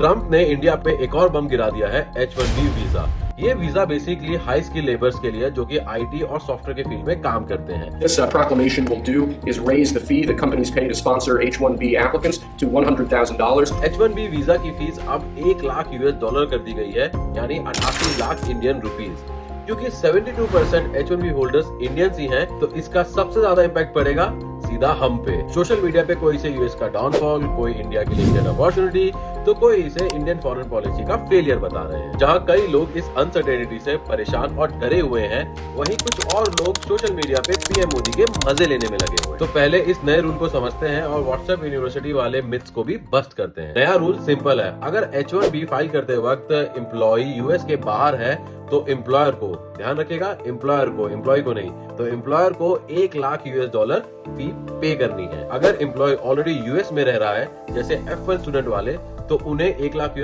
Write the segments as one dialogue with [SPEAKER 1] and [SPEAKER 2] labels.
[SPEAKER 1] Trump ने India पे एक और बम गिरा दिया है, H1B वीजा। ये visa basically high skill labours के लिए जो कि आईटी और सॉफ्टवेयर के फील्ड में काम करते हैं।
[SPEAKER 2] This proclamation will do is raise the fee that companies pay to sponsor H1B applicants to $100,000.
[SPEAKER 1] H1B visa की फीस अब $1 लाख कर दी गई है, यानी 88 लाख इंडियन रुपीज। क्योंकि 72% H1B होल्डर्स इंडियंस ही हैं, तो इसका सबसे ज्यादा इम्पैक्ट पड़ेगा सीधा हम पे। सोशल मीडिया पे कोई इसे यूएस का डाउनफॉल, कोई इंडिया के लिए इंडियन अपॉर्चुनिटी, तो कोई इसे इंडियन फॉरेन पॉलिसी का फेलियर बता रहे हैं। जहां कई लोग इस अनसर्टेनिटी से परेशान और डरे हुए हैं, वहीं कुछ और लोग सोशल मीडिया पे पीएम मोदी के मजे लेने में लगे हुए हैं। तो पहले इस नए रूल को समझते हैं और व्हाट्सएप यूनिवर्सिटी वाले मिथ्स को भी बस्ट करते हैं। नया रूल सिंपल है, अगर H1B फाइल करते वक्त एम्प्लॉय यूएस के बाहर है तो एम्प्लॉयर को, ध्यान रखेगा, एम्प्लॉयर को, एम्प्लॉय को नहीं, तो एम्प्लॉयर को $1 लाख फी पे करनी है। अगर एम्प्लॉय ऑलरेडी यूएस में रह रहा है, जैसे F1 स्टूडेंट वाले, तो उन्हें $1 लाख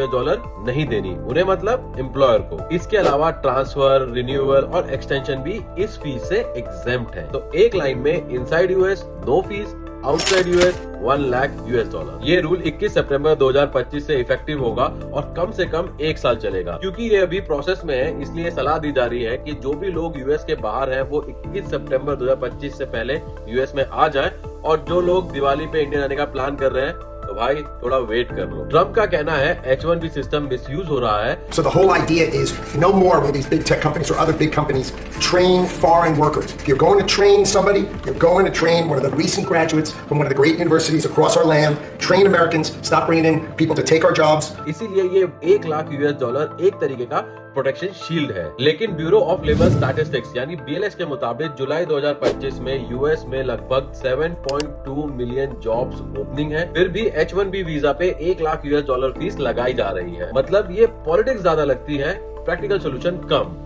[SPEAKER 1] नहीं देनी, उन्हें मतलब एम्प्लॉयर को। इसके अलावा ट्रांसफर, रिन्यूअल और एक्सटेंशन भी इस फीस से एग्जेम्प्ट है। तो एक लाइन में inside US no fees, outside US $1 lakh. ये रूल 21 सितंबर 2025 से इफेक्टिव होगा और कम से कम 1 साल चलेगा। क्योंकि ये अभी प्रोसेस में है, इसलिए सलाह दी जा रही है कि जो भी लोग यूएस के बाहर हैं वो 21 सितंबर 2025 से पहले यूएस में आ जाएं, और जो लोग दिवाली पे इंडिया आने का प्लान कर रहे हैं तो भाई थोड़ा वेट कर लो। ट्रम्प का कहना है H1B सिस्टम मिसयूज हो रहा है।
[SPEAKER 3] So the whole idea is no more will these big tech companies or other big companies train foreign workers. If you're going to train somebody, you're going to train one of the recent graduates from one of the great universities across our land. Train Americans, stop bringing in people to take our jobs.
[SPEAKER 1] इसीलिए ये $1 लाख एक तरीके का protection shield है। लेकिन bureau of labour statistics यानी BLS के मुताबिक जुलाई 2025 में यूएस में लगभग 7.2 मिलियन जॉब्स ओपनिंग है। फिर भी H1B वीजा पे $1 लाख फीस लगाई जा रही है। मतलब ये पॉलिटिक्स ज्यादा लगती है, प्रैक्टिकल सोल्यूशन कम।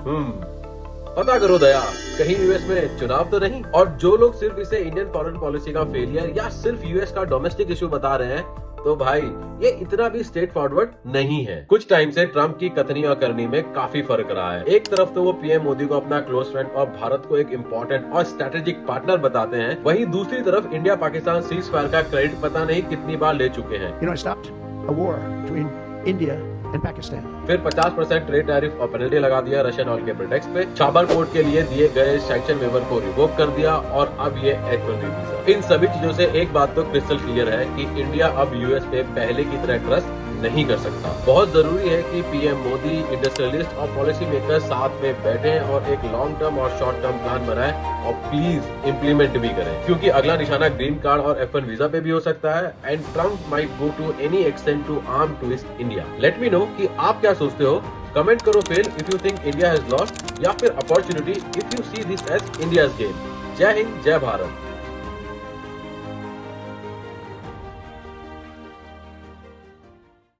[SPEAKER 1] पता करो दया, कहीं यूएस में चुनाव तो नहीं। और जो लोग सिर्फ इसे इंडियन फॉरेन पॉलिसी का फेलियर या सिर्फ यूएस का डोमेस्टिक इशू बता रहे हैं, तो भाई ये इतना भी स्ट्रेट फॉरवर्ड नहीं है। कुछ टाइम से ट्रंप की कथनी और करनी में काफी फर्क रहा है। एक तरफ तो वो पीएम मोदी को अपना क्लोज फ्रेंड और भारत को एक इम्पोर्टेंट और स्ट्रेटेजिक पार्टनर बताते हैं, वहीं दूसरी तरफ इंडिया पाकिस्तान सीज फायर का क्रेडिट पता नहीं कितनी बार ले चुके हैं। फिर 50% ट्रेड टैरिफ और पेनल्टी लगा दिया रशियन ऑयल के प्रोडक्ट्स पे, चाबर पोर्ट के लिए दिए गए सैंक्शन वेवर को रिवोक कर दिया, और अब ये H1B वीजा। इन सभी चीजों से एक बात तो क्रिस्टल क्लियर है कि इंडिया अब यूएस पे पहले की तरह ट्रस्ट नहीं कर सकता। बहुत जरूरी है कि पीएम मोदी, इंडस्ट्रियलिस्ट और पॉलिसी मेकर साथ में बैठे और एक लॉन्ग टर्म और शॉर्ट टर्म प्लान बनाएं, और प्लीज इम्प्लीमेंट भी करें, क्योंकि अगला निशाना ग्रीन कार्ड और F1 वीजा पे भी हो सकता है। And Trump might go to any extent to arm twist India. Let me know कि आप क्या सोचते हो। कमेंट करो fail if you think India has lost, या फिर opportunity if you see this as India's game. Jai Hind, जय भारत।